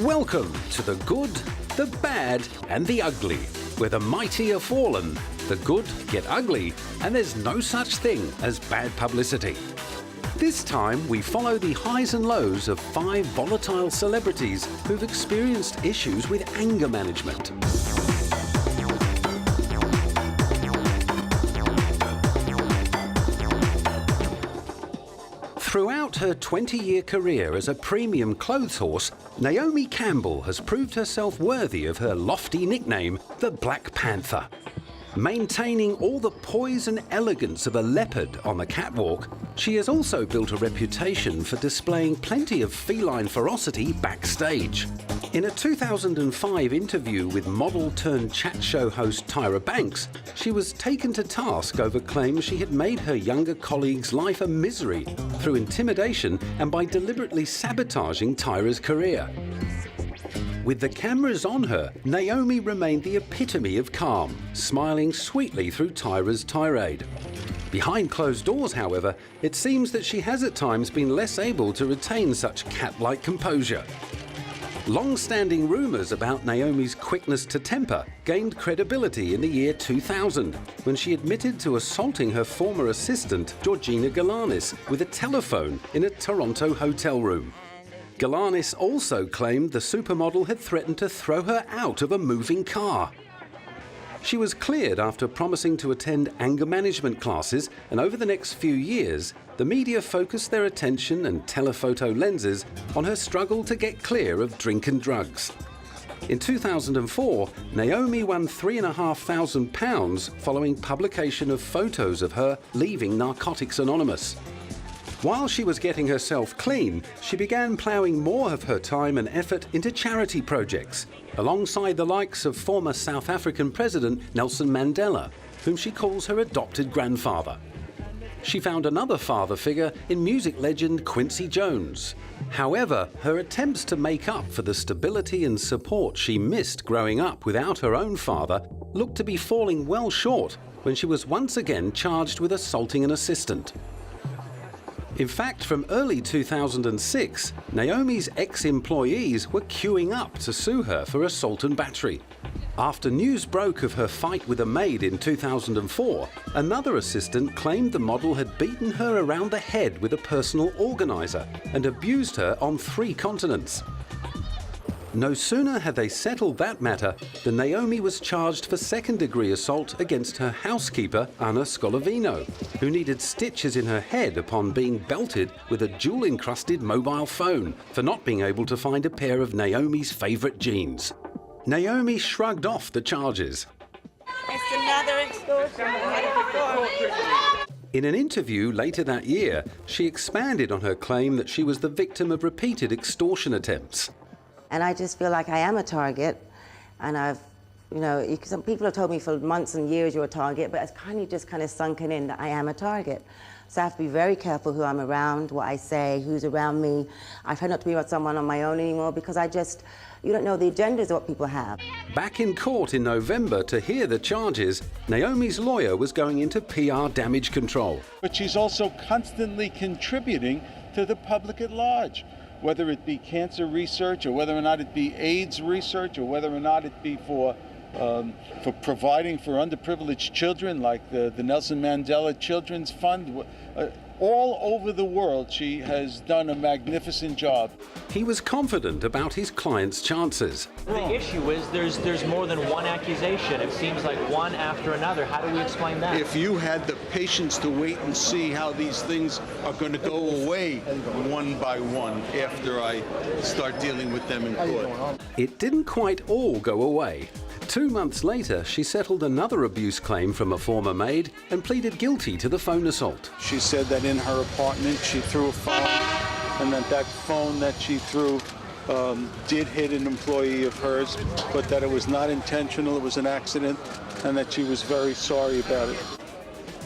Welcome to the good, the bad and the ugly, where the mighty are fallen, the good get ugly, and there's no such thing as bad publicity. This time we follow the highs and lows of 5 volatile celebrities who've experienced issues with anger management. Throughout her 20-year career as a premium clothes horse, Naomi Campbell has proved herself worthy of her lofty nickname, the Black Panther. Maintaining all the poise and elegance of a leopard on the catwalk, she has also built a reputation for displaying plenty of feline ferocity backstage. In a 2005 interview with model-turned-chat show host Tyra Banks, she was taken to task over claims she had made her younger colleague's life a misery through intimidation and by deliberately sabotaging Tyra's career. With the cameras on her, Naomi remained the epitome of calm, smiling sweetly through Tyra's tirade. Behind closed doors, however, it seems that she has at times been less able to retain such cat-like composure. Long-standing rumours about Naomi's quickness to temper gained credibility in the year 2000, when she admitted to assaulting her former assistant, Georgina Galanis, with a telephone in a Toronto hotel room. Galanis also claimed the supermodel had threatened to throw her out of a moving car. She was cleared after promising to attend anger management classes, and over the next few years, the media focused their attention and telephoto lenses on her struggle to get clear of drink and drugs. In 2004, Naomi won £3,500 following publication of photos of her leaving Narcotics Anonymous. While she was getting herself clean, she began ploughing more of her time and effort into charity projects, alongside the likes of former South African President Nelson Mandela, whom she calls her adopted grandfather. She found another father figure in music legend Quincy Jones. However, her attempts to make up for the stability and support she missed growing up without her own father looked to be falling well short when she was once again charged with assaulting an assistant. In fact, from early 2006, Naomi's ex-employees were queuing up to sue her for assault and battery. After news broke of her fight with a maid in 2004, another assistant claimed the model had beaten her around the head with a personal organizer and abused her on 3 continents. No sooner had they settled that matter than Naomi was charged for second-degree assault against her housekeeper, Anna Scolavino, who needed stitches in her head upon being belted with a jewel-encrusted mobile phone for not being able to find a pair of Naomi's favorite jeans. Naomi shrugged off the charges. It's another extortion. In an interview later that year, she expanded on her claim that she was the victim of repeated extortion attempts. And I just feel like I am a target, and some people have told me for months and years you're a target, but it's kind of sunken in that I am a target. So I have to be very careful who I'm around, what I say, who's around me. I try not to be with someone on my own anymore because you don't know the agendas of what people have. Back in court in November to hear the charges, Naomi's lawyer was going into PR damage control. But she's also constantly contributing to the public at large, whether it be cancer research or whether or not it be AIDS research or whether or not it be for providing for underprivileged children like the Nelson Mandela Children's Fund. All over the world, she has done a magnificent job. He was confident about his client's chances. The issue is there's more than one accusation. It seems like one after another. How do we explain that? If you had the patience to wait and see how these things are going to go away one by one after I start dealing with them in court. It didn't quite all go away. 2 months later, she settled another abuse claim from a former maid and pleaded guilty to the phone assault. She said that in her apartment she threw a phone, and that phone that she threw did hit an employee of hers, but that it was not intentional, it was an accident, and that she was very sorry about it.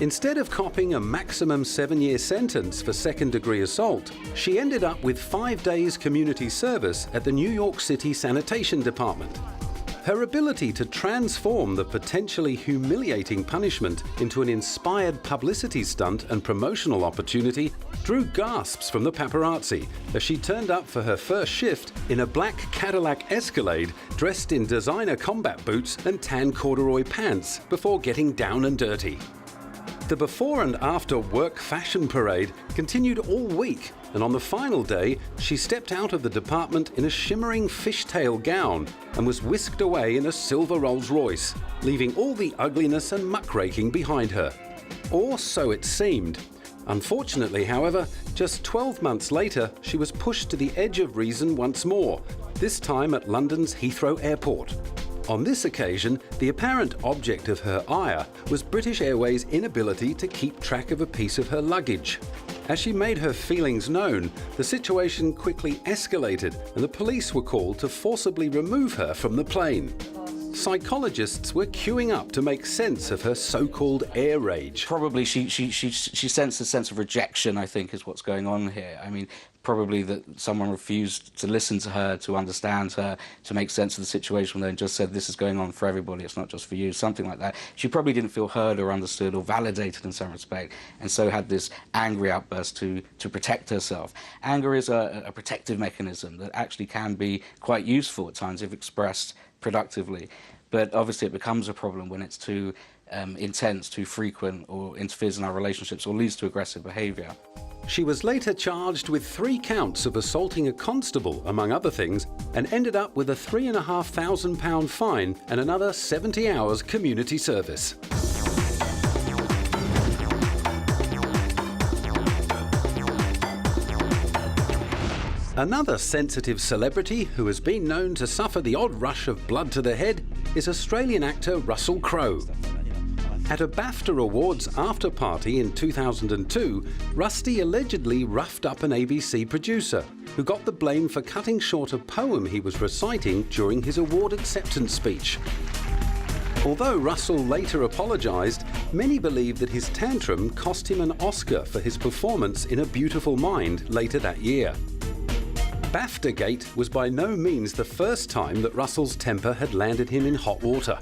Instead of copping a maximum 7-year sentence for second-degree assault, she ended up with 5 days community service at the New York City Sanitation Department. Her ability to transform the potentially humiliating punishment into an inspired publicity stunt and promotional opportunity drew gasps from the paparazzi as she turned up for her first shift in a black Cadillac Escalade dressed in designer combat boots and tan corduroy pants before getting down and dirty. The before and after work fashion parade continued all week, and on the final day, she stepped out of the department in a shimmering fishtail gown and was whisked away in a silver Rolls-Royce, leaving all the ugliness and muckraking behind her. Or so it seemed. Unfortunately, however, just 12 months later, she was pushed to the edge of reason once more, this time at London's Heathrow Airport. On this occasion, the apparent object of her ire was British Airways' inability to keep track of a piece of her luggage. As she made her feelings known, the situation quickly escalated and the police were called to forcibly remove her from the plane. Psychologists were queuing up to make sense of her so-called air rage. Probably she sensed a sense of rejection, I think, is what's going on here. I mean, probably that someone refused to listen to her, to understand her, to make sense of the situation, and just said, this is going on for everybody, it's not just for you, something like that. She probably didn't feel heard or understood or validated in some respect, and so had this angry outburst to protect herself. Anger is a protective mechanism that actually can be quite useful at times if expressed productively, but obviously it becomes a problem when it's too intense, too frequent, or interferes in our relationships or leads to aggressive behaviour. She was later charged with 3 counts of assaulting a constable, among other things, and ended up with a £3,500 fine and another 70 hours community service. Another sensitive celebrity who has been known to suffer the odd rush of blood to the head is Australian actor Russell Crowe. At a BAFTA Awards after-party in 2002, Rusty allegedly roughed up an ABC producer who got the blame for cutting short a poem he was reciting during his award acceptance speech. Although Russell later apologised, many believe that his tantrum cost him an Oscar for his performance in A Beautiful Mind later that year. BAFTA-gate was by no means the first time that Russell's temper had landed him in hot water.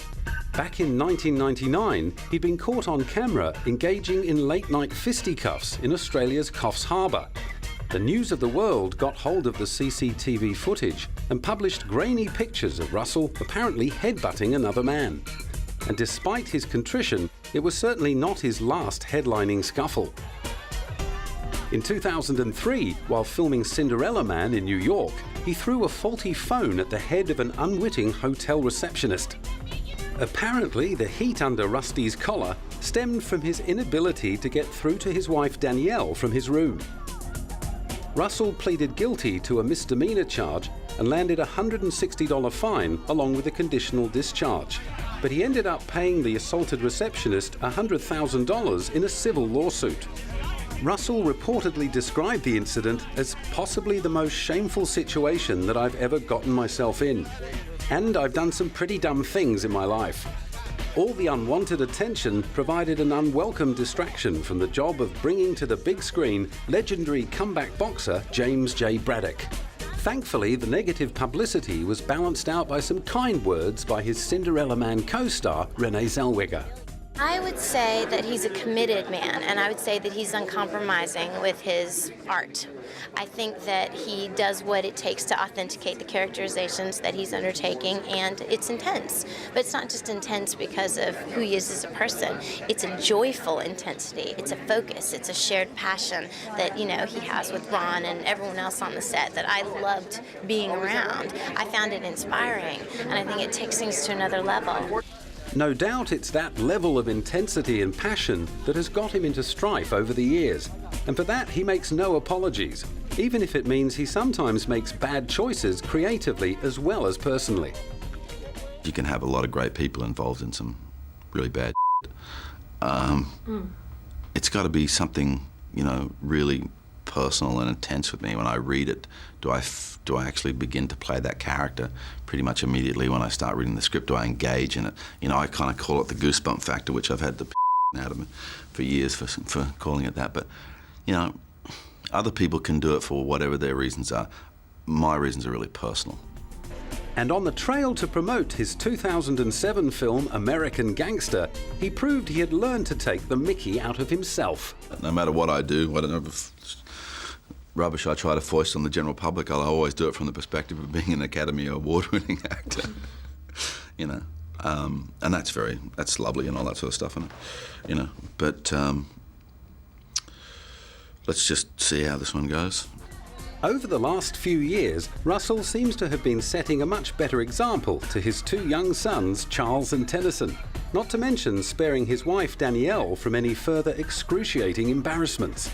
Back in 1999, he'd been caught on camera engaging in late-night fisticuffs in Australia's Coffs Harbour. The News of the World got hold of the CCTV footage and published grainy pictures of Russell apparently headbutting another man. And despite his contrition, it was certainly not his last headlining scuffle. In 2003, while filming Cinderella Man in New York, he threw a faulty phone at the head of an unwitting hotel receptionist. Apparently, the heat under Rusty's collar stemmed from his inability to get through to his wife Danielle from his room. Russell pleaded guilty to a misdemeanor charge and landed a $160 fine along with a conditional discharge. But he ended up paying the assaulted receptionist $100,000 in a civil lawsuit. Russell reportedly described the incident as possibly the most shameful situation that I've ever gotten myself in. And I've done some pretty dumb things in my life. All the unwanted attention provided an unwelcome distraction from the job of bringing to the big screen legendary comeback boxer James J. Braddock. Thankfully, the negative publicity was balanced out by some kind words by his Cinderella Man co-star Renee Zellweger. I would say that he's a committed man, and I would say that he's uncompromising with his art. I think that he does what it takes to authenticate the characterizations that he's undertaking, and it's intense. But it's not just intense because of who he is as a person. It's a joyful intensity. It's a focus. It's a shared passion that, you know, he has with Ron and everyone else on the set that I loved being around. I found it inspiring, and I think it takes things to another level. No doubt it's that level of intensity and passion that has got him into strife over the years. And for that, he makes no apologies, even if it means he sometimes makes bad choices creatively as well as personally. You can have a lot of great people involved in some really bad It's got to be something, you know, really personal and intense with me. When I read it, do I actually begin to play that character pretty much immediately when I start reading the script? Do I engage in it? You know, I kind of call it the goosebump factor, which I've had the out of me for years for calling it that. But, you know, other people can do it for whatever their reasons are. My reasons are really personal. And on the trail to promote his 2007 film American Gangster, he proved he had learned to take the mickey out of himself. No matter what I do, whatever rubbish I try to foist on the general public, I'll always do it from the perspective of being an Academy Award-winning actor. You know, and that's lovely and all that sort of stuff, and you know. But let's just see how this one goes. Over the last few years, Russell seems to have been setting a much better example to his two young sons, Charles and Tennyson, not to mention sparing his wife Danielle from any further excruciating embarrassments.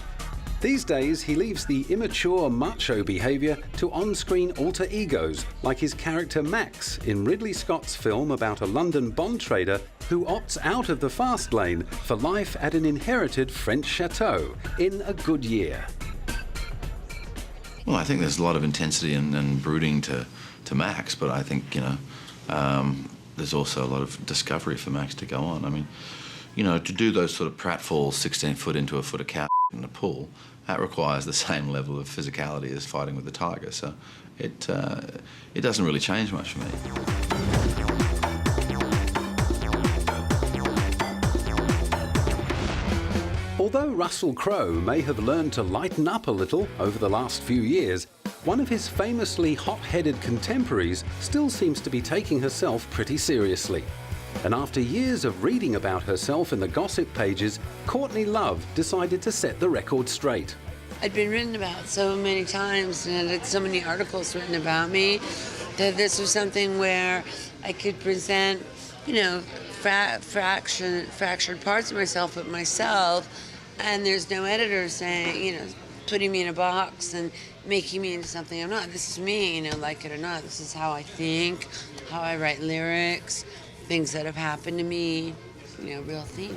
These days, he leaves the immature macho behaviour to on-screen alter egos, like his character Max in Ridley Scott's film about a London bond trader who opts out of the fast lane for life at an inherited French chateau in A Good Year. Well, I think there's a lot of intensity and brooding to Max, but I think, you know, there's also a lot of discovery for Max to go on. I mean, you know, to do those sort of pratfalls 16 foot into a foot of cow in a pool, that requires the same level of physicality as fighting with the tiger, so it doesn't really change much for me. Although Russell Crowe may have learned to lighten up a little over the last few years, one of his famously hot-headed contemporaries still seems to be taking herself pretty seriously. And after years of reading about herself in the gossip pages, Courtney Love decided to set the record straight. I'd been written about so many times and had so many articles written about me that this was something where I could present, you know, fractured parts of myself, but myself, and there's no editor saying, you know, putting me in a box and making me into something I'm not. This is me, you know, like it or not. This is how I think, how I write lyrics, things that have happened to me, you know, real things.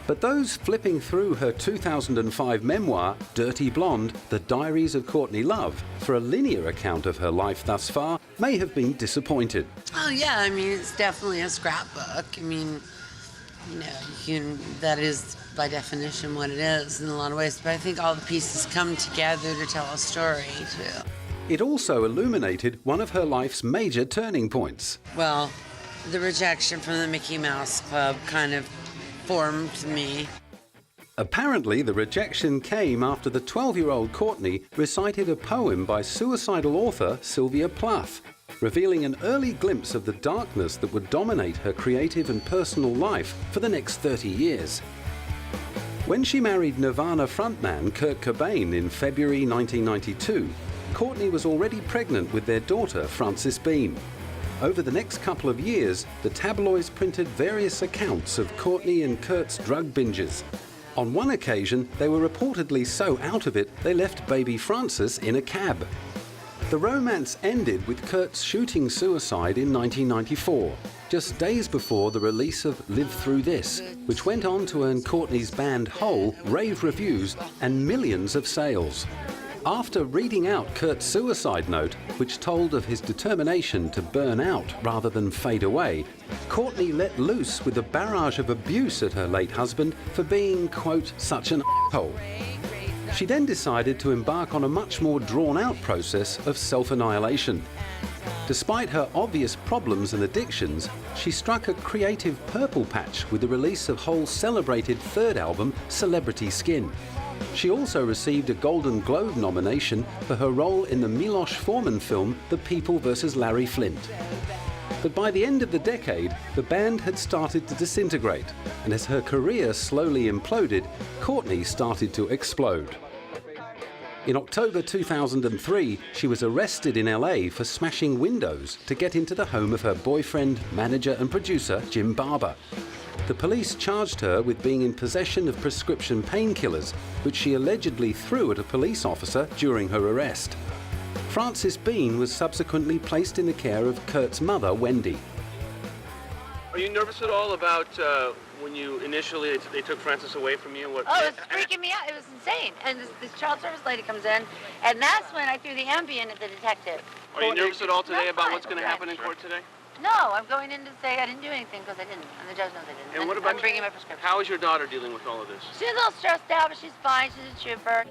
But those flipping through her 2005 memoir, Dirty Blonde, The Diaries of Courtney Love, for a linear account of her life thus far, may have been disappointed. Oh, yeah, I mean, it's definitely a scrapbook. I mean, you know, that is by definition what it is in a lot of ways. But I think all the pieces come together to tell a story, too. It also illuminated one of her life's major turning points. Well, the rejection from the Mickey Mouse Club kind of formed me. Apparently, the rejection came after the 12-year-old Courtney recited a poem by suicidal author Sylvia Plath, revealing an early glimpse of the darkness that would dominate her creative and personal life for the next 30 years. When she married Nirvana frontman Kurt Cobain in February 1992, Courtney was already pregnant with their daughter, Frances Bean. Over the next couple of years, the tabloids printed various accounts of Courtney and Kurt's drug binges. On one occasion, they were reportedly so out of it, they left baby Frances in a cab. The romance ended with Kurt's shooting suicide in 1994, just days before the release of Live Through This, which went on to earn Courtney's band Hole rave reviews and millions of sales. After reading out Kurt's suicide note, which told of his determination to burn out rather than fade away, Courtney let loose with a barrage of abuse at her late husband for being, quote, such an asshole. She then decided to embark on a much more drawn-out process of self-annihilation. Despite her obvious problems and addictions, she struck a creative purple patch with the release of Hole's celebrated third album, Celebrity Skin. She also received a Golden Globe nomination for her role in the Milos Forman film The People vs. Larry Flint. But by the end of the decade, the band had started to disintegrate, and as her career slowly imploded, Courtney started to explode. In October 2003, she was arrested in LA for smashing windows to get into the home of her boyfriend, manager and producer, Jim Barber. The police charged her with being in possession of prescription painkillers, which she allegedly threw at a police officer during her arrest. Frances Bean was subsequently placed in the care of Kurt's mother, Wendy. Are you nervous at all about when you initially they took Frances away from you? What? Oh, it was freaking me out. It was insane. And this child service lady comes in, and that's when I threw the Ambien at the detective. Are you nervous at all today about what's going to happen in court today? No, I'm going in to say I didn't do anything because I didn't, and the judge knows I didn't. And what about I'm bringing my prescription. How is your daughter dealing with all of this? She's a little stressed out, but she's fine. She's a trooper.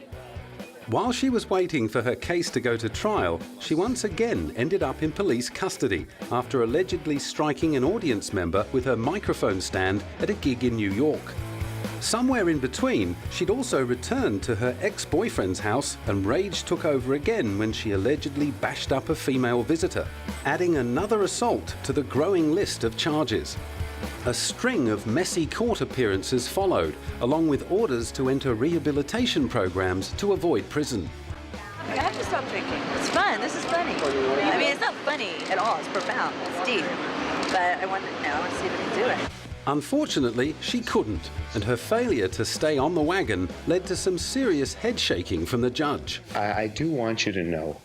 While she was waiting for her case to go to trial, she once again ended up in police custody after allegedly striking an audience member with her microphone stand at a gig in New York. Somewhere in between, she'd also returned to her ex-boyfriend's house, and rage took over again when she allegedly bashed up a female visitor, adding another assault to the growing list of charges. A string of messy court appearances followed, along with orders to enter rehabilitation programs to avoid prison. I have to stop drinking. It's fun. This is funny. I mean, it's not funny at all. It's profound. It's deep. But I want to see if I can do it. Unfortunately, she couldn't, and her failure to stay on the wagon led to some serious head shaking from the judge. I do want you to know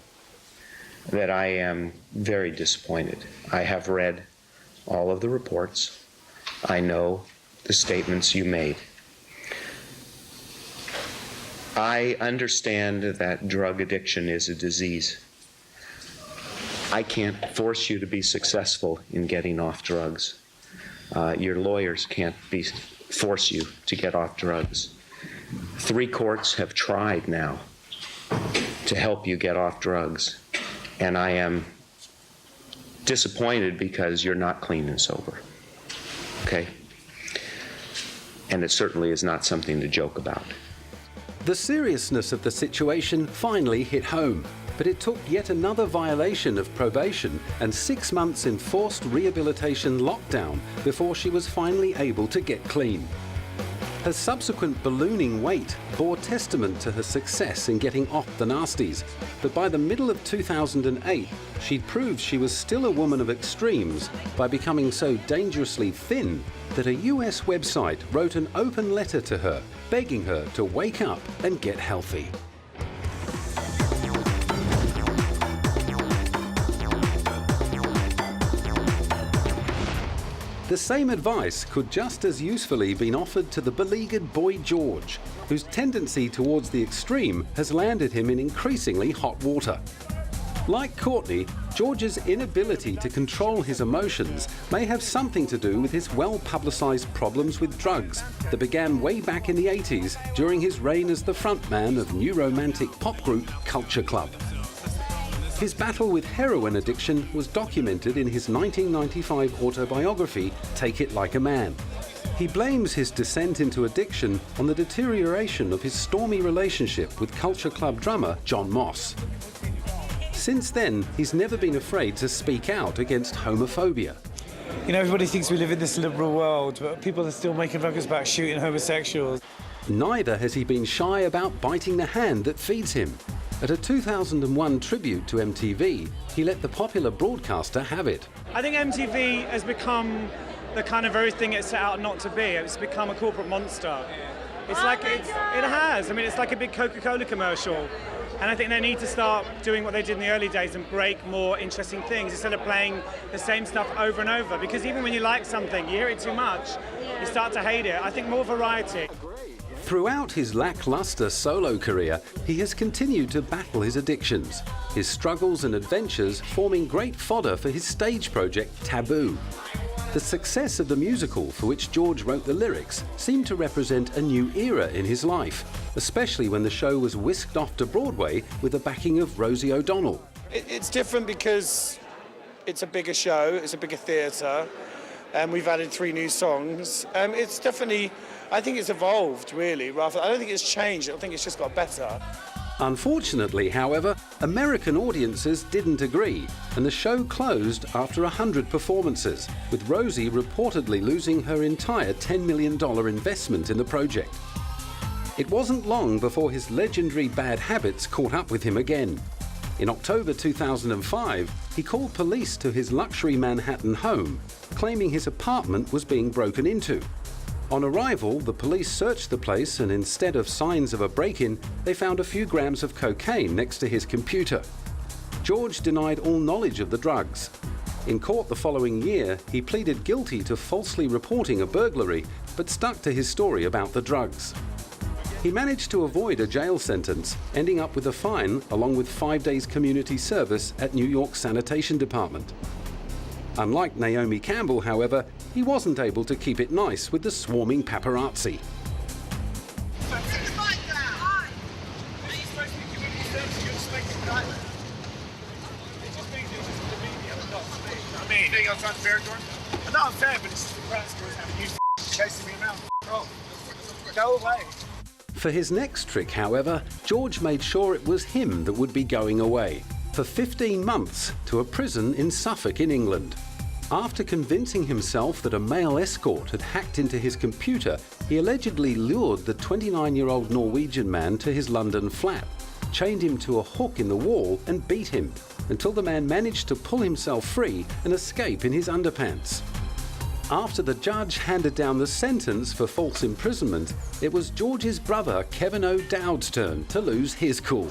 that I am very disappointed. I have read all of the reports. I know the statements you made. I understand that drug addiction is a disease. I can't force you to be successful in getting off drugs. Your lawyers can't force you to get off drugs. 3 courts have tried now to help you get off drugs, and I am disappointed because you're not clean and sober. Okay? And it certainly is not something to joke about. The seriousness of the situation finally hit home, but it took yet another violation of probation and 6 months enforced rehabilitation lockdown before she was finally able to get clean. Her subsequent ballooning weight bore testament to her success in getting off the nasties, but by the middle of 2008, she'd proved she was still a woman of extremes by becoming so dangerously thin that a US website wrote an open letter to her, begging her to wake up and get healthy. The same advice could just as usefully been offered to the beleaguered boy George, whose tendency towards the extreme has landed him in increasingly hot water. Like Courtney, George's inability to control his emotions may have something to do with his well-publicized problems with drugs that began way back in the 80s during his reign as the frontman of new romantic pop group Culture Club. His battle with heroin addiction was documented in his 1995 autobiography, Take It Like a Man. He blames his descent into addiction on the deterioration of his stormy relationship with Culture Club drummer John Moss. Since then, he's never been afraid to speak out against homophobia. You know, everybody thinks we live in this liberal world, but people are still making records about shooting homosexuals. Neither has he been shy about biting the hand that feeds him. At a 2001 tribute to MTV, he let the popular broadcaster have it. I think MTV has become the kind of everything it set out not to be. It's become a corporate monster. It has. I mean, it's like a big Coca-Cola commercial. And I think they need to start doing what they did in the early days and break more interesting things instead of playing the same stuff over and over. Because even when you like something, you hear it too much, you start to hate it. I think more variety. Throughout his lackluster solo career, he has continued to battle his addictions, his struggles and adventures forming great fodder for his stage project Taboo. The success of the musical for which George wrote the lyrics seemed to represent a new era in his life, especially when the show was whisked off to Broadway with the backing of Rosie O'Donnell. It's different because it's a bigger show, it's a bigger theatre, and we've added 3 new songs. It's definitely, I think it's evolved, really. I don't think it's changed, I think it's just got better. Unfortunately, however, American audiences didn't agree, and the show closed after 100 performances, with Rosie reportedly losing her entire $10 million investment in the project. It wasn't long before his legendary bad habits caught up with him again. In October 2005, he called police to his luxury Manhattan home, claiming his apartment was being broken into. On arrival, the police searched the place, and instead of signs of a break-in, they found a few grams of cocaine next to his computer. George denied all knowledge of the drugs. In court the following year, he pleaded guilty to falsely reporting a burglary, but stuck to his story about the drugs. He managed to avoid a jail sentence, ending up with a fine along with 5 days community service at New York's sanitation department. Unlike Naomi Campbell, however, he wasn't able to keep it nice with the swarming paparazzi. me. You think it's unfair, Jordan? Not unfair, but it's just the press goes have you chasing me around. Oh, go away. For his next trick, however, George made sure it was him that would be going away for 15 months to a prison in Suffolk in England. After convincing himself that a male escort had hacked into his computer, he allegedly lured the 29-year-old Norwegian man to his London flat, chained him to a hook in the wall and beat him until the man managed to pull himself free and escape in his underpants. After the judge handed down the sentence for false imprisonment, it was George's brother Kevin O'Dowd's turn to lose his cool.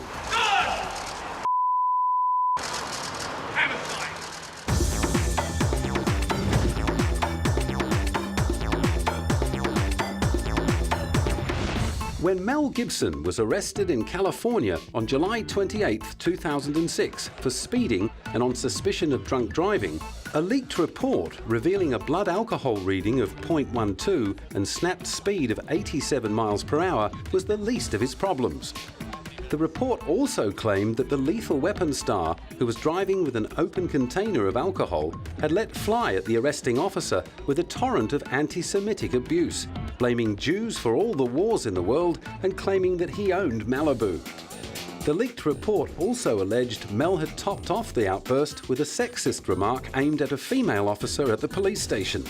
When Mel Gibson was arrested in California on July 28, 2006 for speeding and on suspicion of drunk driving, a leaked report revealing a blood alcohol reading of 0.12 and snapped speed of 87 miles per hour was the least of his problems. The report also claimed that the lethal weapon star, who was driving with an open container of alcohol, had let fly at the arresting officer with a torrent of anti-Semitic abuse, blaming Jews for all the wars in the world and claiming that he owned Malibu. The leaked report also alleged Mel had topped off the outburst with a sexist remark aimed at a female officer at the police station.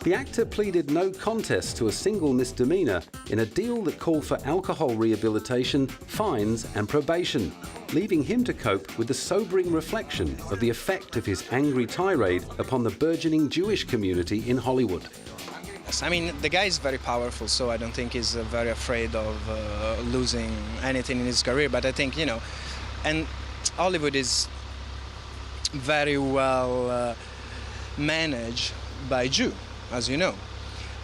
The actor pleaded no contest to a single misdemeanor in a deal that called for alcohol rehabilitation, fines and probation, leaving him to cope with the sobering reflection of the effect of his angry tirade upon the burgeoning Jewish community in Hollywood. I mean, the guy is very powerful, so I don't think he's very afraid of losing anything in his career. But I think, you know, and Hollywood is very well managed by Jew, as you know.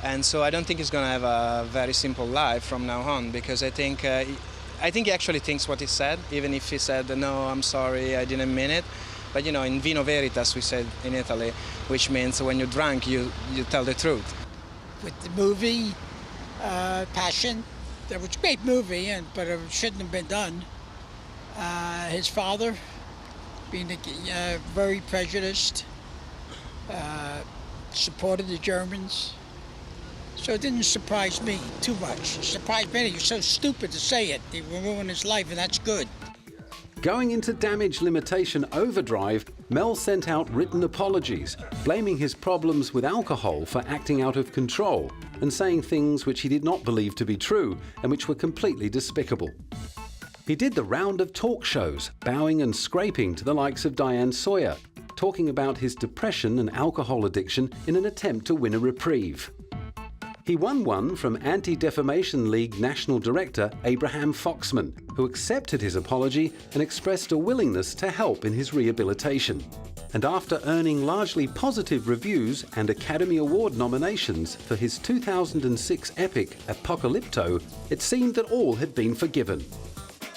And so I don't think he's going to have a very simple life from now on, because I think he actually thinks what he said, even if he said, no, I'm sorry, I didn't mean it. But, you know, in vino veritas, we said in Italy, which means when you're drunk, you tell the truth. With the movie Passion, that was a great movie, but it shouldn't have been done. His father, being very prejudiced, supported the Germans. So it didn't surprise me too much. It surprised me. You're so stupid to say it. It will ruin his life, and that's good. Going into damage limitation overdrive, Mel sent out written apologies, blaming his problems with alcohol for acting out of control and saying things which he did not believe to be true and which were completely despicable. He did the round of talk shows, bowing and scraping to the likes of Diane Sawyer, talking about his depression and alcohol addiction in an attempt to win a reprieve. He won one from Anti-Defamation League National Director Abraham Foxman, who accepted his apology and expressed a willingness to help in his rehabilitation. And after earning largely positive reviews and Academy Award nominations for his 2006 epic Apocalypto, it seemed that all had been forgiven.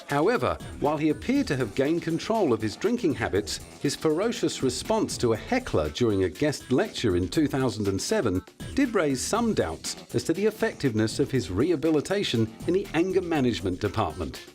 However, while he appeared to have gained control of his drinking habits, his ferocious response to a heckler during a guest lecture in 2007 did raise some doubts as to the effectiveness of his rehabilitation in the anger management department.